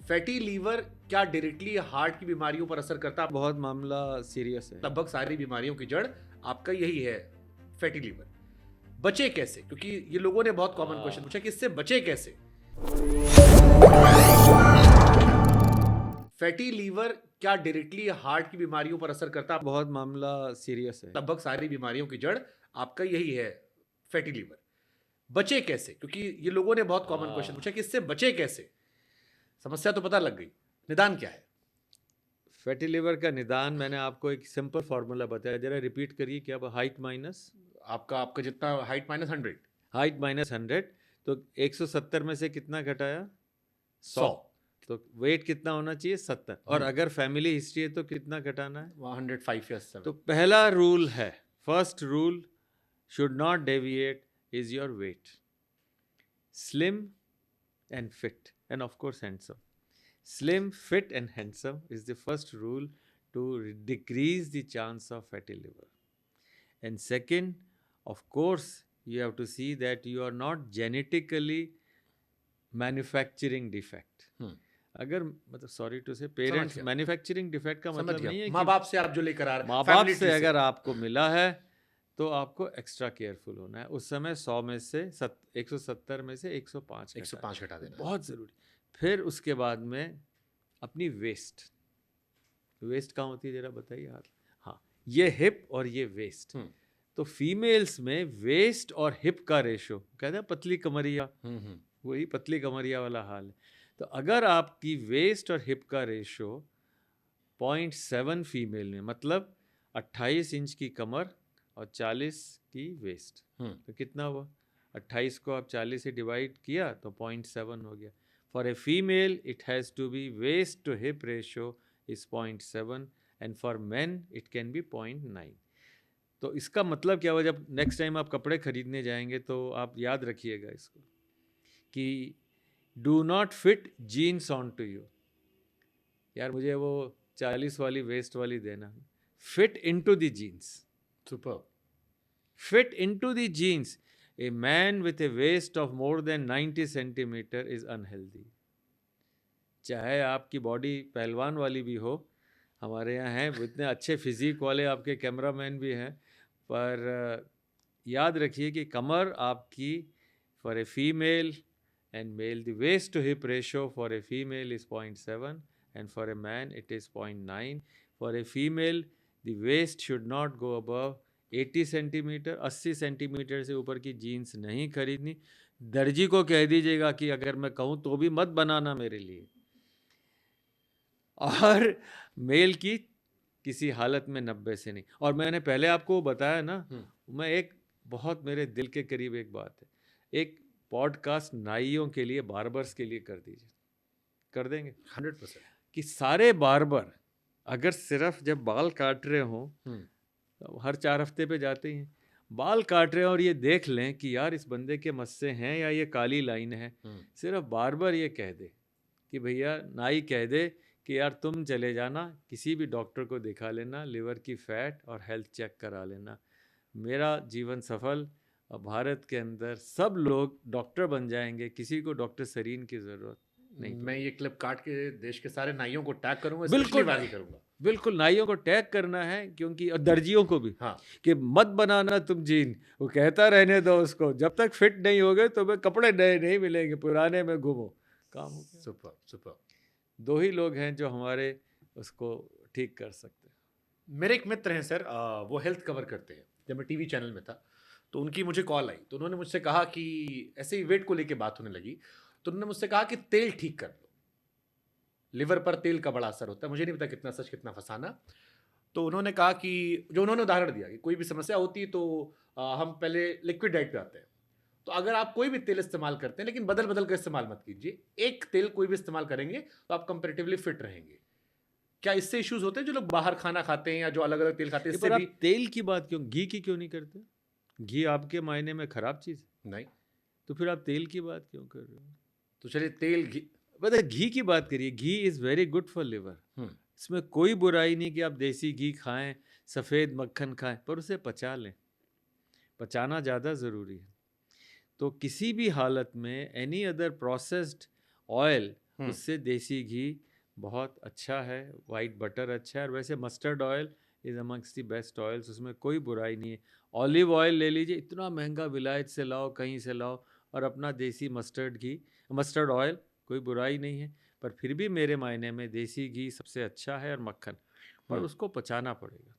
Fatty liver क्या directly heart की बीमारियों पर असर करता है? बहुत मामला सीरियस है। लगभग सारी बीमारियों की जड़ आपका यही है, फैटी लीवर। बचे कैसे? क्योंकि ये लोगों ने बहुत कॉमन क्वेश्चन पूछा कि इससे बचे कैसे। फैटी लीवर क्या डायरेक्टली हार्ट की बीमारियों पर असर करता है? बहुत मामला सीरियस है। लगभग सारी बीमारियों की जड़ आपका यही है, फैटी लीवर। बचे कैसे? क्योंकि ये लोगों ने बहुत कॉमन क्वेश्चन पूछा कि इससे बचे कैसे। समस्या तो पता लग गई, निदान क्या है? फैटी लिवर का निदान मैंने आपको एक सिंपल फार्मूला बताया, जरा रिपीट करिए। क्या हाइट माइनस आपका जितना हाइट माइनस 100। हाइट माइनस 100, तो 170 में से कितना घटाया? 100। तो वेट कितना होना चाहिए? 70। और अगर फैमिली हिस्ट्री है तो कितना घटाना है? 105 या 7। तो पहला रूल है, first rule, should not deviate is your weight. Slim and fit end of course handsome. Slim, fit and handsome is the first rule to decrease the chance of fatty liver. And second, of course, you have to see that you are not genetically manufacturing defect. अगर मतलब sorry to से parents manufacturing defect का मतलब नहीं है माँ बाप से आप जो लेकर आ रहे हैं, माँ बाप से अगर आपको मिला है तो आपको एक्स्ट्रा केयरफुल होना है। उस समय 100 में से 170 में से 105 घटा देना बहुत ज़रूरी। फिर उसके बाद में अपनी वेस्ट कहाँ होती है जरा बताइए आप। हाँ, ये हिप और ये वेस्ट। तो फीमेल्स में वेस्ट और हिप का रेशो कहते हैं पतली कमरिया, वही पतली कमरिया वाला हाल है। तो अगर आपकी वेस्ट और हिप का रेशो 0.7 फीमेल में, मतलब 28 इंच की कमर और 40 की वेस्ट, तो कितना हुआ? 28 को आप 40 से डिवाइड किया तो 0.7 हो गया। For a female, it has to be waist to hip ratio is 0.7 and for men it can be 0.9. तो इसका मतलब क्या हुआ? जब नेक्स्ट टाइम आप कपड़े खरीदने जाएंगे तो आप याद रखिएगा इसको कि do not fit jeans on to you. यार मुझे वो 40 वाली वेस्ट वाली देना, fit into the jeans. Super. Fit into the jeans. A man with a waist of more than 90 centimeter is unhealthy. चाहे आपकी बॉडी पहलवान वाली भी हो, हमारे यहाँ हैं इतने अच्छे फिजिक वाले आपके कैमरामैन भी हैं, पर याद रखिए कि कमर आपकी for a female and male the waist to hip ratio for a female is 0.7 and for a man it is 0.9. For a female the waist should not go above 80 centimetre. 80 centimetre से ऊपर की jeans नहीं खरीदनी। दर्जी को कह दीजिएगा कि अगर मैं कहूँ तो भी मत बनाना मेरे लिए। और मेल की किसी हालत में 90 से नहीं। और मैंने पहले आपको बताया ना, मैं एक बहुत मेरे दिल के करीब एक बात है, एक पॉडकास्ट नाइयों के लिए, बार्बर्स के लिए कर दीजिए। कर देंगे 100%। कि सारे बार्बर अगर सिर्फ जब बाल काट रहे हों, तो हर 4 हफ्ते पे जाते ही हैं, बाल काट रहे हैं और ये देख लें कि यार इस बंदे के मस्से हैं या ये काली लाइन है, सिर्फ बार्बर ये कह दे कि भैया, नाई कह दे कि यार तुम चले जाना, किसी भी डॉक्टर को दिखा लेना, लिवर की फैट और हेल्थ चेक करा लेना, मेरा जीवन सफल। और भारत के अंदर सब लोग डॉक्टर बन जाएंगे, किसी को डॉक्टर सरीन की ज़रूरत नहीं। मैं ये क्लिप काट के देश के सारे नाइयों को टैग करूंगा, बिल्कुल करूंगा। बिल्कुल नाइयों को टैग करना है, क्योंकि और दर्जियों को भी। हाँ। कि मत बनाना तुम जीन, वो कहता रहने दो उसको, जब तक फिट नहीं होगे तो मैं कपड़े नए नहीं मिलेंगे, पुराने में घूमो। काम हो गया। Super super. 2 ही लोग हैं जो हमारे उसको ठीक कर सकते हैं। मेरे एक मित्र हैं सर, वो हेल्थ कवर करते हैं। जब मैं टीवी चैनल में था तो उनकी मुझे कॉल आई, तो उन्होंने मुझसे कहा कि ऐसे ही वेट को लेके बात होने लगी, तो उन्होंने मुझसे कहा कि तेल ठीक कर लो, लिवर पर तेल का बड़ा असर होता है। मुझे नहीं पता कितना सच कितना फसाना। तो उन्होंने कहा कि जो उन्होंने उदाहरण दिया कि कोई भी समस्या होती है तो हम पहले लिक्विड डाइट पे आते हैं। तो अगर आप कोई भी तेल इस्तेमाल करते हैं, लेकिन बदल बदल कर इस्तेमाल मत कीजिए। एक तेल कोई भी इस्तेमाल करेंगे तो आप कंपैरेटिवली फिट रहेंगे। क्या इससे इश्यूज होते हैं जो लोग बाहर खाना खाते हैं या जो अलग अलग तेल खाते हैं? पर आप तेल की बात क्यों, घी की क्यों नहीं करते? घी आपके मायने में खराब चीज़ नहीं, तो फिर आप तेल की बात क्यों कर रहे हो? तो चलिए तेल घी, पता घी की बात करिए। Ghee is very good for liver. इसमें कोई बुराई नहीं कि आप देसी घी खाएं, सफ़ेद मक्खन खाएं, पर उसे पचा लें। पचाना ज़्यादा ज़रूरी है। तो किसी भी हालत में एनी अदर प्रोसेस्ड ऑयल उससे देसी घी बहुत अच्छा है, वाइट बटर अच्छा है, और वैसे mustard oil is amongst the best oils, उसमें कोई बुराई नहीं है। ऑलिव ऑयल ले लीजिए, इतना महंगा विलायत से लाओ, कहीं से लाओ, और अपना देसी मस्टर्ड ऑयल, कोई बुराई नहीं है। पर फिर भी मेरे मायने में देसी घी सबसे अच्छा है, और मक्खन, पर उसको पचाना पड़ेगा।